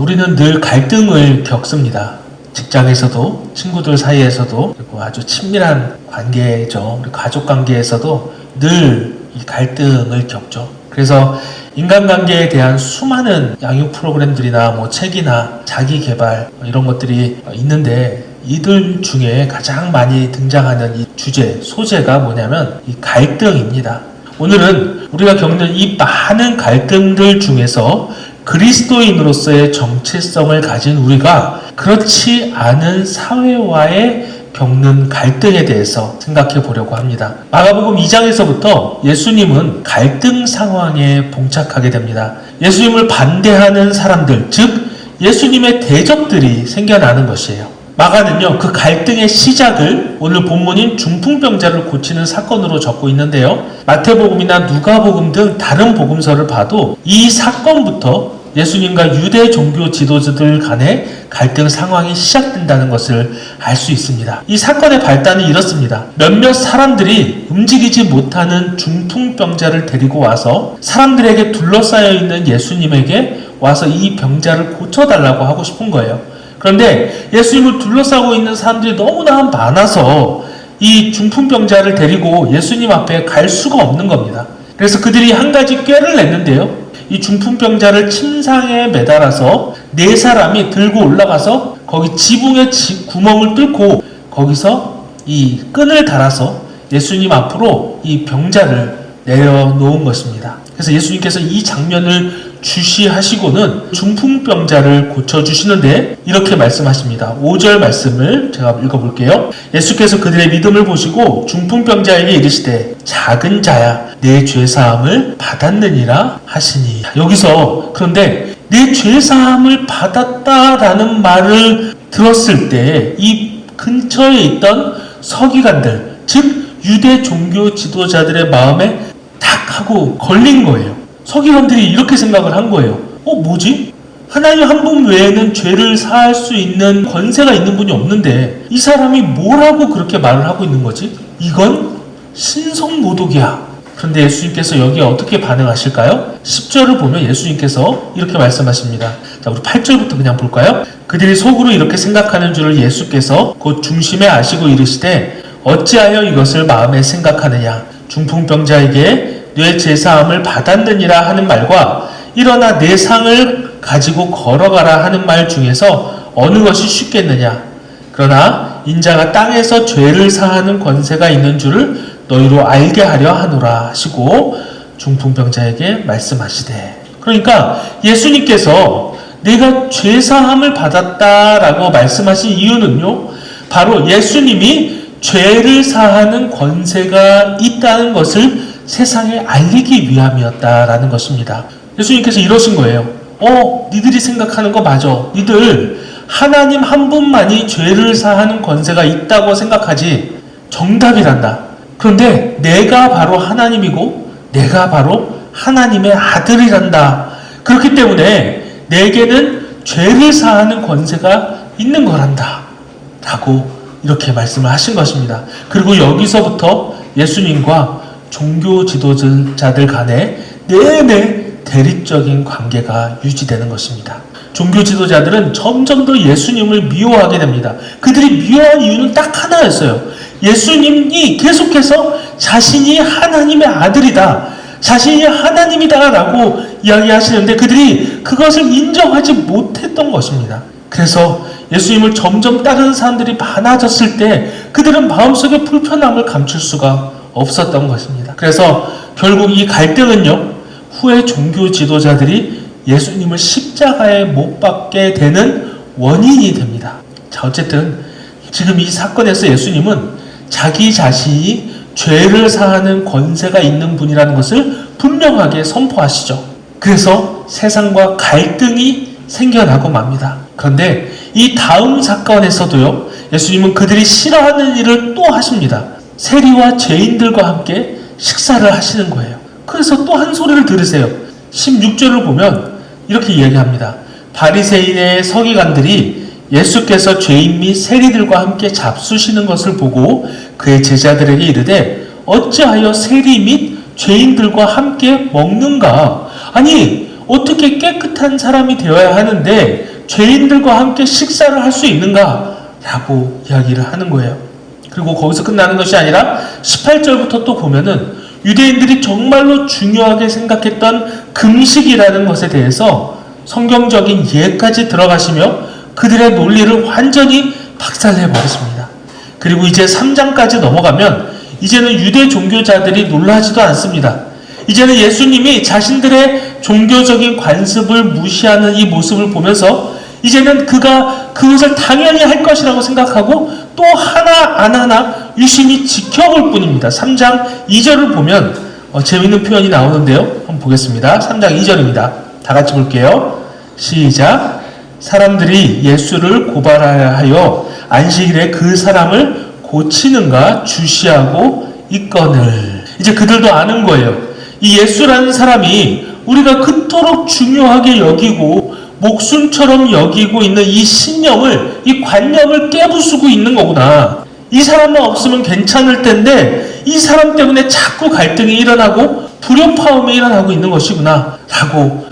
우리는 늘 갈등을 겪습니다. 직장에서도, 친구들 사이에서도, 그리고 아주 친밀한 관계죠. 우리 가족 관계에서도 늘 이 갈등을 겪죠. 그래서 인간관계에 대한 수많은 양육 프로그램들이나 책이나 자기 개발 이런 것들이 있는데, 이들 중에 가장 많이 등장하는 이 주제, 소재가 뭐냐면 이 갈등입니다. 오늘은 우리가 겪는 이 많은 갈등들 중에서 그리스도인으로서의 정체성을 가진 우리가 그렇지 않은 사회와의 겪는 갈등에 대해서 생각해 보려고 합니다. 마가복음 2장에서부터 예수님은 갈등 상황에 봉착하게 됩니다. 예수님을 반대하는 사람들, 즉 예수님의 대적들이 생겨나는 것이에요. 마가는요, 그 갈등의 시작을 오늘 본문인 중풍병자를 고치는 사건으로 적고 있는데요, 마태복음이나 누가복음 등 다른 복음서를 봐도 이 사건부터 예수님과 유대 종교 지도자들 간의 갈등 상황이 시작된다는 것을 알 수 있습니다. 이 사건의 발단은 이렇습니다. 몇몇 사람들이 움직이지 못하는 중풍병자를 데리고 와서 사람들에게 둘러싸여 있는 예수님에게 와서 이 병자를 고쳐달라고 하고 싶은 거예요. 그런데 예수님을 둘러싸고 있는 사람들이 너무나 많아서 이 중풍병자를 데리고 예수님 앞에 갈 수가 없는 겁니다. 그래서 그들이 한 가지 꾀를 냈는데요, 이 중풍병자를 침상에 매달아서 네 사람이 들고 올라가서 거기 지붕에 구멍을 뚫고 거기서 이 끈을 달아서 예수님 앞으로 이 병자를 내려놓은 것입니다. 그래서 예수님께서 이 장면을 주시하시고는 중풍병자를 고쳐주시는데 이렇게 말씀하십니다. 5절 말씀을 제가 읽어볼게요. 예수께서 그들의 믿음을 보시고 중풍병자에게 이르시되 작은 자야 내 죄사함을 받았느니라 하시니. 여기서 그런데 내 죄사함을 받았다라는 말을 들었을 때 이 근처에 있던 서기관들, 즉 유대 종교 지도자들의 마음에 탁 하고 걸린 거예요. 서기관들이 이렇게 생각을 한 거예요. 뭐지? 하나님 한 분 외에는 죄를 사할 수 있는 권세가 있는 분이 없는데 이 사람이 뭐라고 그렇게 말을 하고 있는 거지? 이건 신성모독이야. 그런데 예수님께서 여기에 어떻게 반응하실까요? 10절을 보면 예수님께서 이렇게 말씀하십니다. 자, 우리 8절부터 그냥 볼까요? 그들이 속으로 이렇게 생각하는 줄을 예수께서 곧 중심에 아시고 이르시되 어찌하여 이것을 마음에 생각하느냐? 중풍병자에게 뇌 제사함을 받았느니라 하는 말과 일어나 내 상을 가지고 걸어가라 하는 말 중에서 어느 것이 쉽겠느냐? 그러나 인자가 땅에서 죄를 사하는 권세가 있는 줄을 너희로 알게 하려 하노라 하시고 중풍병자에게 말씀하시되. 그러니까 예수님께서 내가 죄사함을 받았다라고 말씀하신 이유는요, 바로 예수님이 죄를 사하는 권세가 있다는 것을 세상에 알리기 위함이었다라는 것입니다. 예수님께서 이러신 거예요. 니들이 생각하는 거 맞아. 니들 하나님 한 분만이 죄를 사하는 권세가 있다고 생각하지. 정답이란다. 그런데 내가 바로 하나님이고 내가 바로 하나님의 아들이란다. 그렇기 때문에 내게는 죄를 사하는 권세가 있는 거란다 라고 이렇게 말씀을 하신 것입니다. 그리고 여기서부터 예수님과 종교 지도자들 간에 내내 대립적인 관계가 유지되는 것입니다. 종교 지도자들은 점점 더 예수님을 미워하게 됩니다. 그들이 미워한 이유는 딱 하나였어요. 예수님이 계속해서 자신이 하나님의 아들이다, 자신이 하나님이다 라고 이야기하시는데 그들이 그것을 인정하지 못했던 것입니다. 그래서 예수님을 점점 따르는 사람들이 많아졌을 때 그들은 마음속에 불편함을 감출 수가 없었던 것입니다. 그래서 결국 이 갈등은요, 후에 종교 지도자들이 예수님을 십자가에 못 박게 되는 원인이 됩니다. 자, 어쨌든 지금 이 사건에서 예수님은 자기 자신이 죄를 사하는 권세가 있는 분이라는 것을 분명하게 선포하시죠. 그래서 세상과 갈등이 생겨나고 맙니다. 그런데 이 다음 사건에서도요, 예수님은 그들이 싫어하는 일을 또 하십니다. 세리와 죄인들과 함께 식사를 하시는 거예요. 그래서 또 한 소리를 들으세요. 16절을 보면 이렇게 이야기합니다. 바리새인의 서기관들이 예수께서 죄인 및 세리들과 함께 잡수시는 것을 보고 그의 제자들에게 이르되 어찌하여 세리 및 죄인들과 함께 먹는가? 아니, 어떻게 깨끗한 사람이 되어야 하는데 죄인들과 함께 식사를 할 수 있는가? 라고 이야기를 하는 거예요. 그리고 거기서 끝나는 것이 아니라 18절부터 또 보면은 유대인들이 정말로 중요하게 생각했던 금식이라는 것에 대해서 성경적인 예까지 들어가시며 그들의 논리를 완전히 박살내버렸습니다. 그리고 이제 3장까지 넘어가면 이제는 유대 종교자들이 놀라지도 않습니다. 이제는 예수님이 자신들의 종교적인 관습을 무시하는 이 모습을 보면서 이제는 그가 그것을 당연히 할 것이라고 생각하고 또 하나 안 하나 유심히 지켜볼 뿐입니다. 3장 2절을 보면 재미있는 표현이 나오는데요. 한번 보겠습니다. 3장 2절입니다. 다 같이 볼게요. 시작. 사람들이 예수를 고발하여 하여 안식일에 그 사람을 고치는가 주시하고 있거늘. 이제 그들도 아는 거예요. 이 예수라는 사람이 우리가 그토록 중요하게 여기고 목숨처럼 여기고 있는 이 신념을, 이 관념을 깨부수고 있는 거구나. 이 사람만 없으면 괜찮을 텐데 이 사람 때문에 자꾸 갈등이 일어나고 불협화음이 일어나고 있는 것이구나 라고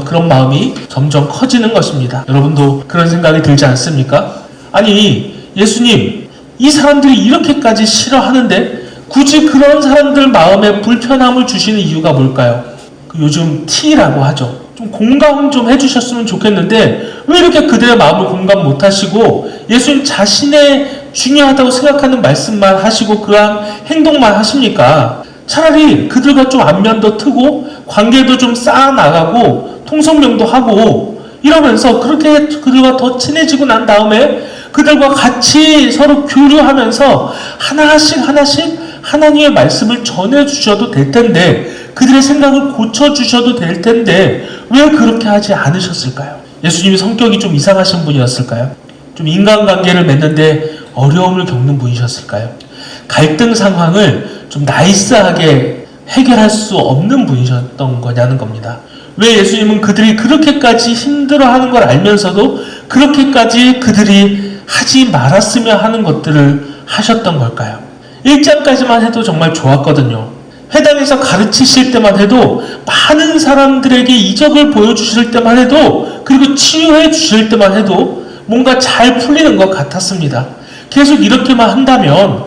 그런 마음이 점점 커지는 것입니다. 여러분도 그런 생각이 들지 않습니까? 아니, 예수님, 이 사람들이 이렇게까지 싫어하는데 굳이 그런 사람들 마음에 불편함을 주시는 이유가 뭘까요? 요즘 T라고 하죠. 좀 공감 좀 해주셨으면 좋겠는데 왜 이렇게 그들의 마음을 공감 못하시고 예수님 자신의 중요하다고 생각하는 말씀만 하시고 그한 행동만 하십니까? 차라리 그들과 좀 안면도 트고 관계도 좀 쌓아나가고 통성명도 하고 이러면서 그렇게 그들과 더 친해지고 난 다음에 그들과 같이 서로 교류하면서 하나씩 하나님의 말씀을 전해주셔도 될 텐데 그들의 생각을 고쳐주셔도 될 텐데 왜 그렇게 하지 않으셨을까요? 예수님이 성격이 좀 이상하신 분이었을까요? 좀 인간관계를 맺는데 어려움을 겪는 분이셨을까요? 갈등 상황을 좀 나이스하게 해결할 수 없는 분이셨던 거냐는 겁니다. 왜 예수님은 그들이 그렇게까지 힘들어하는 걸 알면서도 그렇게까지 그들이 하지 말았으면 하는 것들을 하셨던 걸까요? 1장까지만 해도 정말 좋았거든요. 회당에서 가르치실 때만 해도 많은 사람들에게 이적을 보여주실 때만 해도 그리고 치유해 주실 때만 해도 뭔가 잘 풀리는 것 같았습니다. 계속 이렇게만 한다면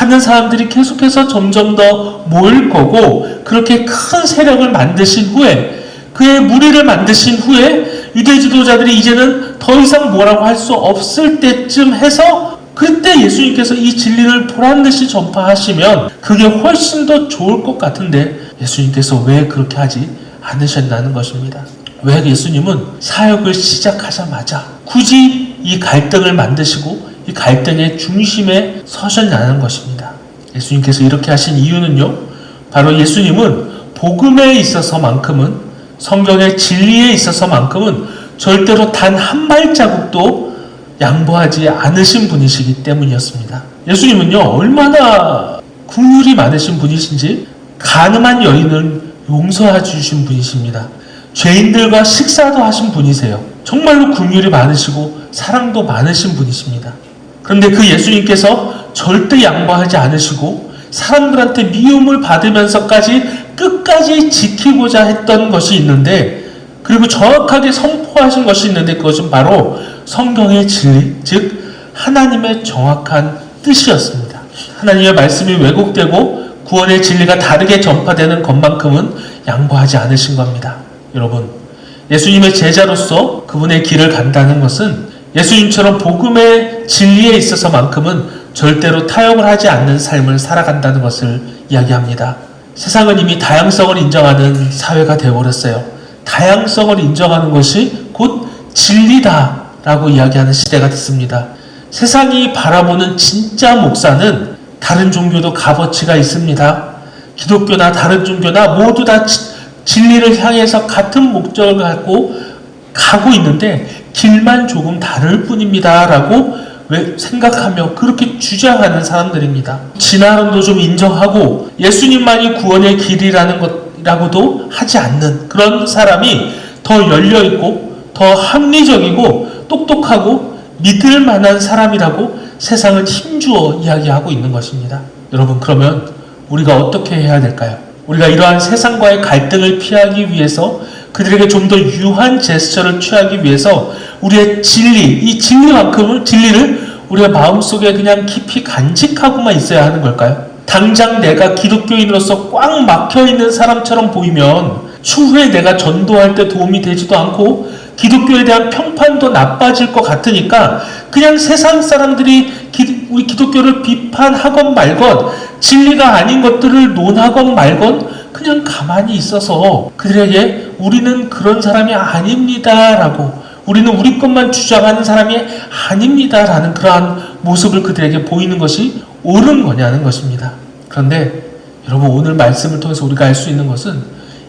많은 사람들이 계속해서 점점 더 모일 거고 그렇게 큰 세력을 만드신 후에 그의 무리를 만드신 후에 유대 지도자들이 이제는 더 이상 뭐라고 할 수 없을 때쯤 해서 그때 예수님께서 이 진리를 보란듯이 전파하시면 그게 훨씬 더 좋을 것 같은데 예수님께서 왜 그렇게 하지 않으셨다는 것입니다. 왜 예수님은 사역을 시작하자마자 굳이 이 갈등을 만드시고 이 갈등의 중심에 서셨냐는 것입니다. 예수님께서 이렇게 하신 이유는요. 바로 예수님은 복음에 있어서만큼은 성경의 진리에 있어서만큼은 절대로 단 한 발자국도 양보하지 않으신 분이시기 때문이었습니다. 예수님은요, 얼마나 긍휼이 많으신 분이신지 간음한 여인을 용서해 주신 분이십니다. 죄인들과 식사도 하신 분이세요. 정말로 긍휼이 많으시고 사랑도 많으신 분이십니다. 그런데 그 예수님께서 절대 양보하지 않으시고 사람들한테 미움을 받으면서까지 끝까지 지키고자 했던 것이 있는데 그리고 정확하게 선포하신 것이 있는데 그것은 바로 성경의 진리, 즉 하나님의 정확한 뜻이었습니다. 하나님의 말씀이 왜곡되고 구원의 진리가 다르게 전파되는 것만큼은 양보하지 않으신 겁니다. 여러분, 예수님의 제자로서 그분의 길을 간다는 것은 예수님처럼 복음의 진리에 있어서만큼은 절대로 타협을 하지 않는 삶을 살아간다는 것을 이야기합니다. 세상은 이미 다양성을 인정하는 사회가 되어버렸어요. 다양성을 인정하는 것이 곧 진리다라고 이야기하는 시대가 됐습니다. 세상이 바라보는 진짜 목사는 다른 종교도 값어치가 있습니다. 기독교나 다른 종교나 모두 다 진리를 향해서 같은 목적을 갖고 가고 있는데 길만 조금 다를 뿐입니다 라고 생각하며 그렇게 주장하는 사람들입니다. 진화론도 좀 인정하고 예수님만이 구원의 길이라는 것이라고도 하지 않는 그런 사람이 더 열려있고 더 합리적이고 똑똑하고 믿을 만한 사람이라고 세상은 힘주어 이야기하고 있는 것입니다. 여러분, 그러면 우리가 어떻게 해야 될까요? 우리가 이러한 세상과의 갈등을 피하기 위해서 그들에게 좀 더 유한 제스처를 취하기 위해서 우리의 진리를 우리가 마음속에 그냥 깊이 간직하고만 있어야 하는 걸까요? 당장 내가 기독교인으로서 꽉 막혀있는 사람처럼 보이면 추후에 내가 전도할 때 도움이 되지도 않고 기독교에 대한 평판도 나빠질 것 같으니까 그냥 세상 사람들이 우리 기독교를 비판하건 말건 진리가 아닌 것들을 논하건 말건 그냥 가만히 있어서 그들에게 우리는 그런 사람이 아닙니다라고, 우리는 우리 것만 주장하는 사람이 아닙니다라는 그러한 모습을 그들에게 보이는 것이 옳은 거냐는 것입니다. 그런데 여러분, 오늘 말씀을 통해서 우리가 알 수 있는 것은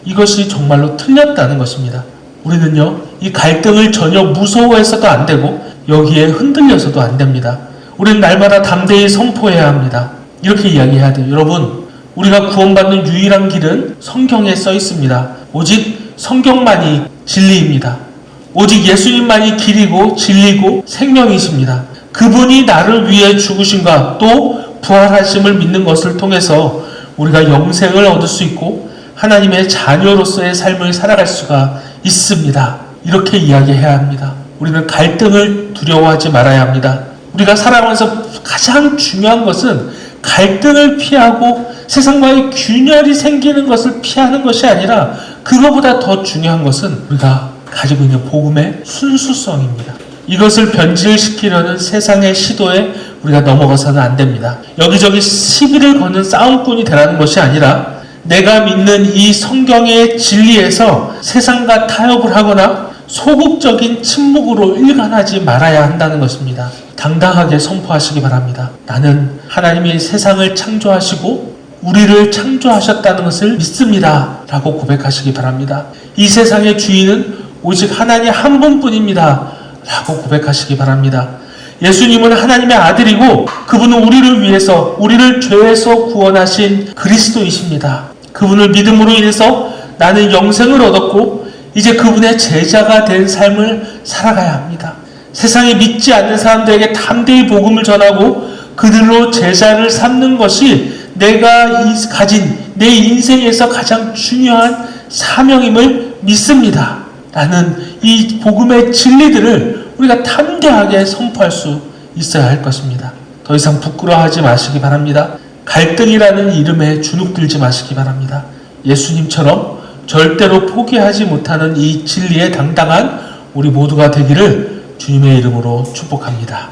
이것이 정말로 틀렸다는 것입니다. 우리는요, 이 갈등을 전혀 무서워해서도 안 되고 여기에 흔들려서도 안 됩니다. 우리는 날마다 담대히 선포해야 합니다. 이렇게 이야기해야 돼요. 여러분, 우리가 구원받는 유일한 길은 성경에 써 있습니다. 오직 성경만이 진리입니다. 오직 예수님만이 길이고 진리고 생명이십니다. 그분이 나를 위해 죽으심과 또 부활하심을 믿는 것을 통해서 우리가 영생을 얻을 수 있고 하나님의 자녀로서의 삶을 살아갈 수가 있습니다. 이렇게 이야기해야 합니다. 우리는 갈등을 두려워하지 말아야 합니다. 우리가 살아가면서 가장 중요한 것은 갈등을 피하고 세상과의 균열이 생기는 것을 피하는 것이 아니라 그거보다 더 중요한 것은 우리가 가지고 있는 복음의 순수성입니다. 이것을 변질시키려는 세상의 시도에 우리가 넘어가서는 안 됩니다. 여기저기 시비를 거는 싸움꾼이 되라는 것이 아니라 내가 믿는 이 성경의 진리에서 세상과 타협을 하거나 소극적인 침묵으로 일관하지 말아야 한다는 것입니다. 당당하게 선포하시기 바랍니다. 나는 하나님이 세상을 창조하시고 우리를 창조하셨다는 것을 믿습니다. 라고 고백하시기 바랍니다. 이 세상의 주인은 오직 하나님 한 분뿐입니다. 라고 고백하시기 바랍니다. 예수님은 하나님의 아들이고 그분은 우리를 위해서, 우리를 죄에서 구원하신 그리스도이십니다. 그분을 믿음으로 인해서 나는 영생을 얻었고 이제 그분의 제자가 된 삶을 살아가야 합니다. 세상에 믿지 않는 사람들에게 담대히 복음을 전하고 그들로 제자를 삼는 것이 내가 가진 내 인생에서 가장 중요한 사명임을 믿습니다. 라는 이 복음의 진리들을 우리가 담대하게 선포할 수 있어야 할 것입니다. 더 이상 부끄러워하지 마시기 바랍니다. 갈등이라는 이름에 주눅들지 마시기 바랍니다. 예수님처럼 절대로 포기하지 못하는 이 진리에 당당한 우리 모두가 되기를 주님의 이름으로 축복합니다.